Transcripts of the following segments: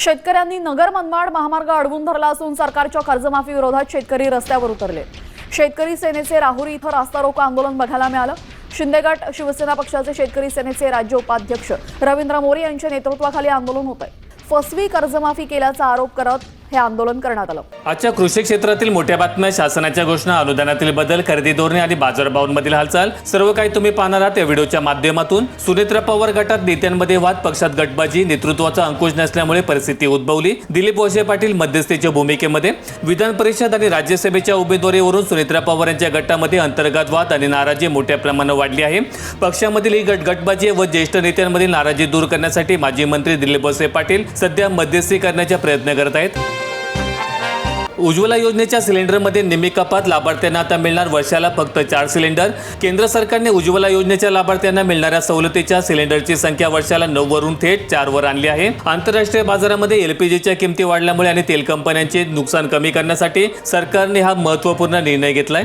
शेतकऱ्यांनी नगर मनमाड महामार्ग अडवून धरला असून सरकारच्या कर्जमाफी विरोधात शेतकरी रस्त्यावर उतरले। शेतकरी सेनेचे राहुरी इथं रास्ता रोको आंदोलन बघायला मिळालं। शिंदे गट शिवसेना पक्षाचे शेतकरी सेनेचे राज्य उपाध्यक्ष रवींद्र मोरे यांच्या नेतृत्वाखाली आंदोलन होत आहे। फसवी कर्जमाफी केल्याचा आरोप करत हे आंदोलन करण्यात आलं। आजच्या कृषी क्षेत्रातील मोठ्या बातम्या, शासनाच्या घोषणा, अनुदानातील बदल, खरेदी धोरणे आणि बाजारभावांमधील हालचाल सर्व काही तुम्ही पाहणार आहात या व्हिडिओच्या माध्यमातून। सुनेत्रा पवार गटात नेत्यांमध्ये वाद, पक्षात गटबाजी, नेतृत्वाचा अंकुश नसल्यामुळे परिस्थिती उद्भवली। दिलीप वळसे पाटील मध्यस्थीच्या भूमिकेमध्ये। विधान परिषद आणि राज्यसभेच्या उमेदवारीवरून सुनेत्रा पवार यांच्या गटामध्ये अंतर्गत वाद आणि नाराजी मोठ्या प्रमाणात वाढली आहे। पक्षामधील ही गटबाजी व ज्येष्ठ नेत्यांमधील नाराजी दूर करण्यासाठी माजी मंत्री दिलीप वळसे पाटील सध्या मध्यस्थी करण्याचा प्रयत्न करत आहेत। उज्ज्वला योजनेच्या सिलेंडरमध्ये निम्मी कपात, लाभार्थ्यांना आता मिळणार वर्षाला फक्त 4 सिलेंडर। केंद्र सरकारने उज्ज्वला योजनेच्या लाभार्थ्यांना मिळणाऱ्या सवलतीच्या सिलेंडरची संख्या वर्षाला 9 वरून थेट 4 वर आणली आहे। आंतरराष्ट्रीय बाजारामध्ये एलपीजीच्या किमती वाढल्यामुळे आणि तेल कंपन्यांचे नुकसान कमी करण्यासाठी सरकारने हा महत्त्वपूर्ण निर्णय घेतलाय।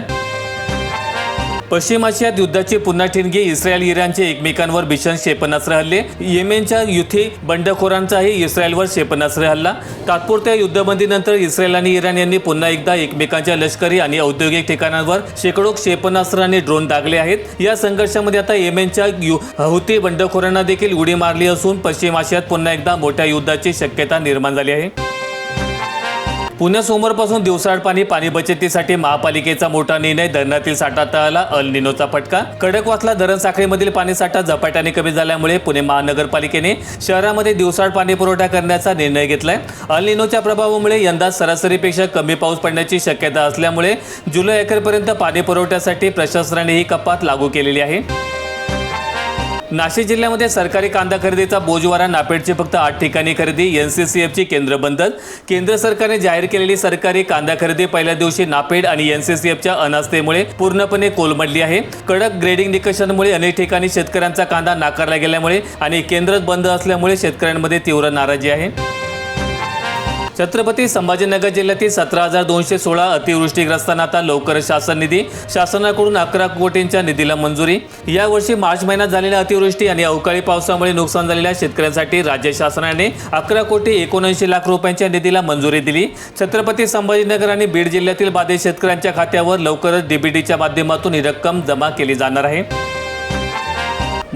पश्चिम आशियात युद्धाची पुन्हा ठिणगी, इस्रायल इराणचे एकमेकांवर भीषण क्षेपणास्त्र हल्ले। येमेनच्या युथी बंडखोरांचाही इस्रायलवर क्षेपणास्त्र हल्ला। तात्पुरत्या युद्धबंदीनंतर इस्रायल आणि इराण यांनी पुन्हा एकदा एकमेकांच्या लष्करी आणि औद्योगिक ठिकाणांवर शेकडो क्षेपणास्त्र आणि ड्रोन दागले आहेत। या संघर्षामध्ये आता येमेनच्या हुती बंडखोरांना देखील उडी मारली असून पश्चिम आशियात पुन्हा एकदा मोठ्या युद्धाची शक्यता निर्माण झाली आहे। पुण्या सोमवारपासून दिवसाआड पाणी बचतीसाठी महापालिकेचा मोठा निर्णय, धरणातील साठा तळाला, अल निनोचा फटका। खडकवासला धरण साखळीमधील पाणीसाठा झपाट्याने कमी झाल्यामुळे पुणे महानगरपालिकेने शहरामध्ये दिवसाआड पाणी पुरवठा करण्याचा निर्णय घेतलाय। अल निनोच्या प्रभावामुळे यंदा सरासरीपेक्षा कमी पाऊस पडण्याची शक्यता असल्यामुळे जुलै अखेरपर्यंत पाणी पुरवठ्यासाठी प्रशासनाने ही कपात लागू केलेली आहे। नाशिक जिल्ह्यामध्ये सरकारी कांदा खरेदीचा बोजवारा, नापेडची फक्त 8 ठिकाणी खरेदी, एनसीसीएफची केंद्र बंद। केंद्र सरकारने जाहीर केलेली सरकारी कांदा खरेदी पहिल्या दिवशी नापेड आणि एनसीसीएफच्या अनास्थेमुळे पूर्णपणे कोलमडली आहे। कडक ग्रेडिंग निकषांमुळे अनेक ठिकाणी शेतकऱ्यांचा कांदा नाकारला गेल्यामुळे आणि केंद्र बंद असल्यामुळे शेतकऱ्यांमध्ये तीव्र नाराजी आहे। छत्रपती संभाजीनगर जिल्ह्यातील 17,216 अतिवृष्टीग्रस्तांना आता लवकरच शासन निधी। शासनाकडून 11 कोटींच्या निधीला मंजुरी। यावर्षी मार्च महिन्यात झालेल्या अतिवृष्टी आणि अवकाळी पावसामुळे नुकसान झालेल्या शेतकऱ्यांसाठी राज्य शासनाने 11 कोटी 79 लाख रुपयांच्या निधीला मंजुरी दिली। छत्रपती संभाजीनगर आणि बीड जिल्ह्यातील बाधित शेतकऱ्यांच्या खात्यावर लवकरच डीबीटीच्या माध्यमातून ही रक्कम जमा केली जाणार आहे।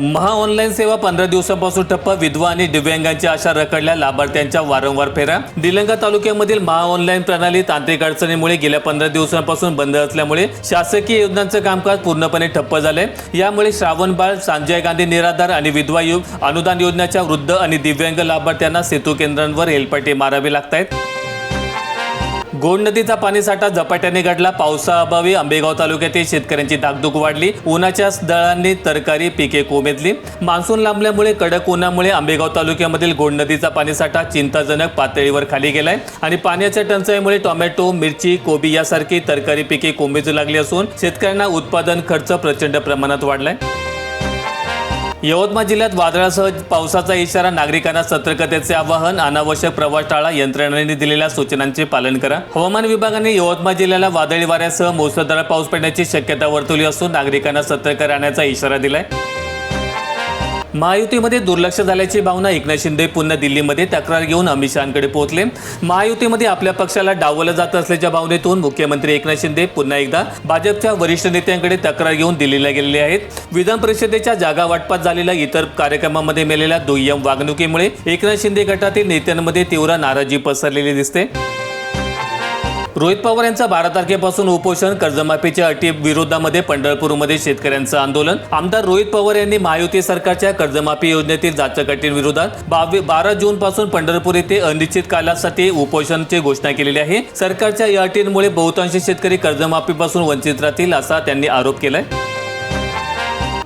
महा ऑनलाईन सेवा 15 दिवसांपासून ठप्प, विधवा आणि दिव्यांगांच्या आशा रखडल्या, लाभार्थ्यांच्या वारंवार फेऱ्या। निलंगा तालुक्यामधील महा ऑनलाईन प्रणाली तांत्रिक अडचणीमुळे गेल्या 15 दिवसांपासून बंद असल्यामुळे शासकीय योजनांचं कामकाज पूर्णपणे ठप्प झालंय। यामुळे श्रावणबाळ, संजय गांधी निराधार आणि विधवा अनुदान योजनेच्या वृद्ध आणि दिव्यांग लाभार्थ्यांना सेतू केंद्रांवर हेलपाटे मारावे लागत आहेत। गोड नदीचा पाणीसाठा झपाट्याने घडला, पावसाअभावी आंबेगाव तालुक्यातील शेतकऱ्यांची धाकधूक वाढली। उन्हाच्या दळांनी तरकारी पिके कोमेजली। मान्सून लांबल्यामुळे कडक उन्हामुळे आंबेगाव तालुक्यामधील गोड नदीचा पाणीसाठा चिंताजनक पातळीवर खाली गेलाय आणि पाण्याच्या टंचाईमुळे टोमॅटो, मिरची, कोबी यासारखी तरकारी पिके कोमेजू लागली असून शेतकऱ्यांना उत्पादन खर्च प्रचंड प्रमाणात वाढलाय। यवतमाळ जिल्ह्यात वादळासह पावसाचा इशारा, नागरिकांना सतर्कतेचे आवाहन। अनावश्यक प्रवास टाळा, यंत्रणेने दिलेल्या सूचनांचे पालन करा। हवामान विभागाने यवतमाळ जिल्ह्याला वादळी वाऱ्यासह मुसळधार पाऊस पडण्याची शक्यता वर्तवली असून नागरिकांना सतर्क राहण्याचा इशारा दिलाय। महायुतीमध्ये दुर्लक्ष झाल्याची भावना, एकनाथ शिंदे पुन्हा दिल्लीमध्ये तक्रार घेऊन अमित शहांकडे पोहोचले। महायुतीमध्ये आपल्या पक्षाला डावललं जात असल्याच्या भावनेतून मुख्यमंत्री एकनाथ शिंदे पुन्हा एकदा भाजपच्या वरिष्ठ नेत्यांकडे तक्रार घेऊन दिल्लीला गेलेले आहेत। विधान परिषदेच्या जागा वाटपात झालेल्या इतर कार्यक्रमामध्ये मिळालेल्या दुय्यम वागणुकीमुळे एकनाथ शिंदे गटातील नेत्यांमध्ये तीव्र नाराजी पसरलेली दिसते। रोहित पवार यांचा 12 तारखेपासून उपोषण, कर्जमाफीच्या अटी विरोधामध्ये पंढरपूरमध्ये शेतकऱ्यांचं आंदोलन। आमदार रोहित पवार यांनी महायुती सरकारच्या कर्जमाफी योजनेतील जाचक अटींविरोधात 12 जून पासून पंढरपूर येथे अनिश्चित कालासाठी उपोषणाची घोषणा केलेली आहे। सरकारच्या या अटींमुळे बहुतांश शेतकरी कर्जमाफीपासून वंचित राहतील असा त्यांनी आरोप केलाय।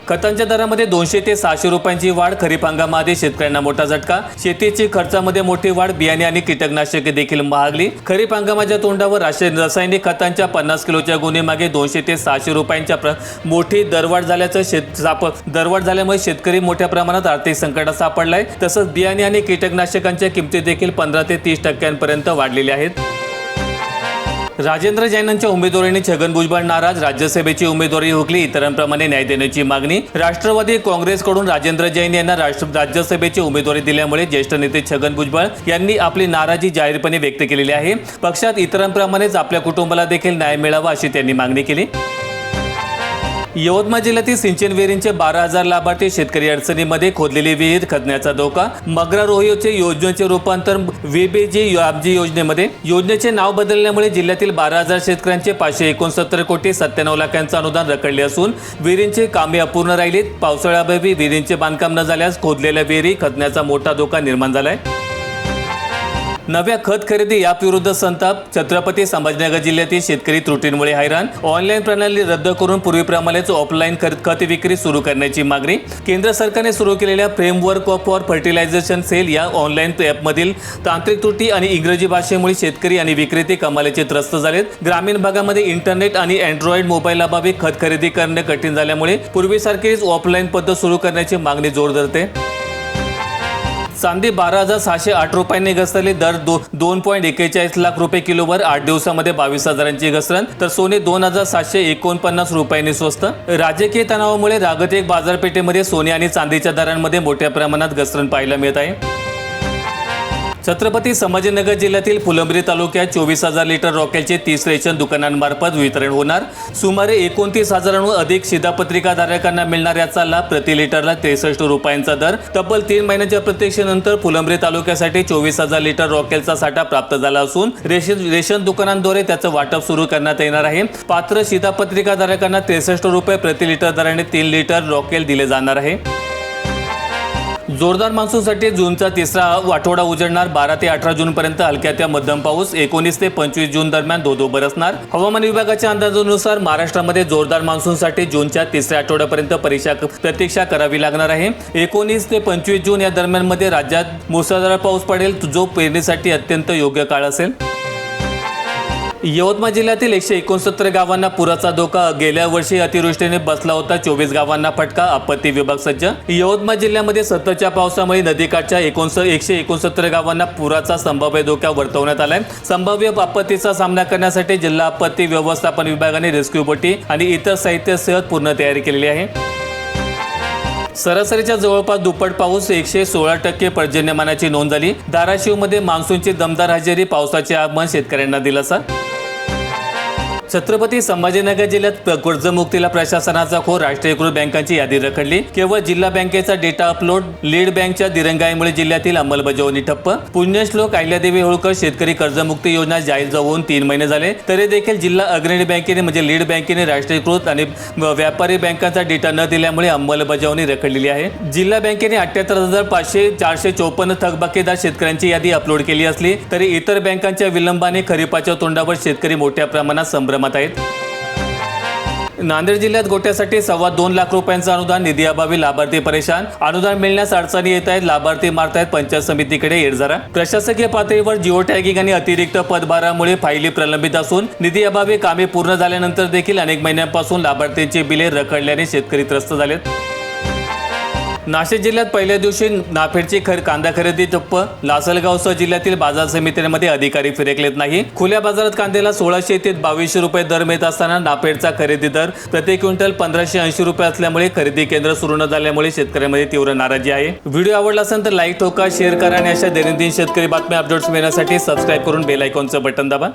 खतांच्या दरामध्ये 200 ते 600 रुपयांची वाढ, खरीप हंगामामध्ये शेतकऱ्यांना मोठा झटका। शेतीची खर्चामध्ये मोठी वाढ, बियाणे आणि कीटकनाशके देखील महागली। खरीप हंगामाच्या तोंडावर रासायनिक खतांच्या 50 किलोच्या गुन्हेमागे 200 ते 600 रुपयांच्या मोठी दरवाढ झाल्यामुळे शेतकरी मोठ्या प्रमाणात आर्थिक संकटात सापडलाय। तसंच बियाणे आणि कीटकनाशकांच्या किमती देखील 15 ते 30% वाढलेल्या आहेत। राजेंद्र जैनांच्या उमेदवारीने छगन भुजबळ नाराज, राज्यसभेची उमेदवारी हुकली, इतरांप्रमाणे न्याय देण्याची मागणी. राष्ट्रवादी काँग्रेसकडून राजेंद्र जैन यांना राज्यसभेची उमेदवारी दिल्यामुळे ज्येष्ठ नेते छगन भुजबळ यांनी आपली नाराजी जाहीरपणे व्यक्त केलेली आहे. पक्षात इतरांप्रमाणेच आपल्या कुटुंबाला देखील न्याय मिळावा अशी त्यांनी मागणी केली. यवतमाळ जिल्ह्यातील सिंचन विहिरींचे 12,000 लाभार्थी शेतकरी अडचणीमध्ये खोदलेली विहीर खदण्याचा धोका. मग्रा रोहियोचे योजनेचे रूपांतर VBG आबजी योजनेमध्ये. योजनेचे नाव बदलल्यामुळे जिल्ह्यातील 12,000 शेतकऱ्यांचे 569 कोटी 97 लाखांचं अनुदान रखडले असून विहिरींची कामे अपूर्ण राहिलीत. पावसाळ्याअभावी विहिरींचे बांधकाम न झाल्यास खोदलेल्या विहिरी खदण्याचा मोठा धोका निर्माण झालाय. नव्या खत खरेदी याविरुद्ध संताप. छत्रपती संभाजीनगर जिल्ह्यातील शेतकरी त्रुटींमुळे हैराण. ऑनलाईन प्रणाली रद्द करून पूर्वीप्रमाणेच ऑफलाईन खत विक्री सुरू करण्याची मागणी. केंद्र सरकारने सुरू केलेल्या फ्रेमवर्क फॉर फर्टिलायझेशन सेल या ऑनलाईन ॲपमधील तांत्रिक त्रुटी आणि इंग्रजी भाषेमुळे शेतकरी आणि विक्रेते कमालीचे त्रस्त झालेत. ग्रामीण भागामध्ये इंटरनेट आणि अँड्रॉइड मोबाईल अभावी खत खरेदी करणे कठीण झाल्यामुळे पूर्वीसारखीच ऑफलाईन पद्धत सुरू करण्याची मागणी जोर धरते. चांदी 12,608 रुपयांनी घसरली. दर 2.41 लाख रुपये किलोवर. 8 दिवसामध्ये 22,000ची घसरण. तर सोने 2,749 रुपयांनी स्वस्त. राजकीय तणावामुळे जागतिक बाजारपेठेमध्ये सोने आणि चांदीच्या दरांमध्ये मोठ्या प्रमाणात घसरण पाहायला मिळत आहे. छत्रपती संभाजीनगर जिल्ह्यातील फुलंब्री तालुक्यात 24,000 लिटर रॉकेलचे 30 रेशन दुकानांमार्फत वितरण होणार. सुमारे 29,000हून अधिक शिधापत्रिकाधारकांना मिळणार याचा लाभ. प्रति लिटरला 63 रुपयांचा दर. तब्बल 3 महिन्यांच्या प्रतीक्षेनंतर फुलंब्री तालुक्यासाठी 24,000 लिटर रॉकेलचा साठा प्राप्त झाला असून रेशन दुकानांद्वारे त्याचं वाटप सुरू करण्यात येणार आहे. पात्र शिधापत्रिकाधारकांना 63 रुपये प्रति लिटर दराने 3 लिटर रॉकेल दिले जाणार आहे. जोरदार मान्सूनसाठी जूनचा तिसरा आठवडा उजळणार. 12 ते 18 जूनपर्यंत हलक्या ते मध्यम पाऊस. 19 ते 25 जून दरम्यान धो बरसणार. हवामान विभागाच्या अंदाजानुसार महाराष्ट्रामध्ये जोरदार मान्सूनसाठी जूनच्या तिसऱ्या आठवड्यापर्यंत प्रतीक्षा करावी लागणार आहे. 19 ते 25 जून या दरम्यान मध्ये राज्यात मुसळधार पाऊस पडेल, जो पेरणीसाठी अत्यंत योग्य काळ असेल. यवतमाळ जिल्ह्यातील 169 गावांना पुराचा धोका. गेल्या वर्षी अतिवृष्टीने बसला होता 24 गावांना फटका. आपत्ती विभाग सज्ज. यवतमाळ जिल्ह्यामध्ये सततच्या पावसामुळे नदीकाठच्या 169 गावांना पुराचा संभाव्य धोका वर्तवण्यात आलाय. संभाव्य आपत्तीचा सामना करण्यासाठी जिल्हा आपत्ती व्यवस्थापन विभागाने रेस्क्यू बोटी आणि इतर साहित्यासह पूर्ण तयारी केलेली आहे. सरासरीच्या जवळपास दुप्पट पाऊस. 116% पर्जन्यमानाची नोंद झाली. धाराशिवमध्ये मान्सूनची दमदार हजेरी. पावसाचे आगमन. शेतकऱ्यांना दिलासा. छत्रपती संभाजीनगर जिल्ह्यात कर्जमुक्तीला प्रशासनाचा खो. राष्ट्रीयकृत बँकांची यादी रखडली. केवळ जिल्हा बँकेचा डेटा अपलोड. लीड बँकच्या दिरंगाईमुळे जिल्ह्यातील अंमलबजावणी ठप्प. पुण्यश्लोक अहिल्यादेवी होळकर शेतकरी कर्जमुक्ती योजना जाहीर होऊन 3 महिने झाले, तरी देखील जिल्हा अग्रणी बँकेने म्हणजे लीड बँकेने राष्ट्रीयकृत आणि व्यापारी बँकांचा डेटा न दिल्यामुळे अंमलबजावणी रखडलेली आहे. जिल्हा बँकेने 78,454 थकबाकीदार शेतकऱ्यांची यादी अपलोड केली असली तरी इतर बँकांच्या विलंबाने खरीपाच्या तोंडावर शेतकरी मोठ्या प्रमाणात संभ्रमात आहेत. नांदेड जिल्ह्यात गोट्यासाठी 2.25 लाख रुपयांचं अनुदान. निधी अभावी लाभार्थी परेशान. अनुदान मिळण्यास अडचणी येत आहेत. लाभार्थी मारतायत पंचायत समितीकडे येरझारा. प्रशासकीय पातळीवर जिओ टॅगिंग आणि अतिरिक्त पदभारामुळे फायली प्रलंबित असून निधी अभावी कामे पूर्ण झाल्यानंतर देखील अनेक महिन्यांपासून लाभार्थ्यांची बिले रखडल्याने शेतकरी त्रस्त झालेत. नाशिक जिल्ह्यात पहिल्या दिवशी नाफेडची कांदा खरेदी ठप्प. लासलगावसह जिल्ह्यातील बाजार समित्यांमध्ये अधिकारी फिरकलेत नाही. खुल्या बाजारात कांद्याला 1,600 ते 2,200 रुपये दर मिळत असताना नाफेडचा खरेदी दर प्रति क्विंटल 1,580 रुपये असल्यामुळे खरेदी केंद्र सुरू न झाल्यामुळे शेतकऱ्यांमध्ये तीव्र नाराजी आहे. व्हिडिओ आवडला असेल तर लाईक ठोका, शेअर करा आणि अशा दैनंदिन शेतकरी बातम्या अपडेट्स मिळण्यासाठी सबस्क्राईब करून बेल आयकॉनचं बटन दाबा.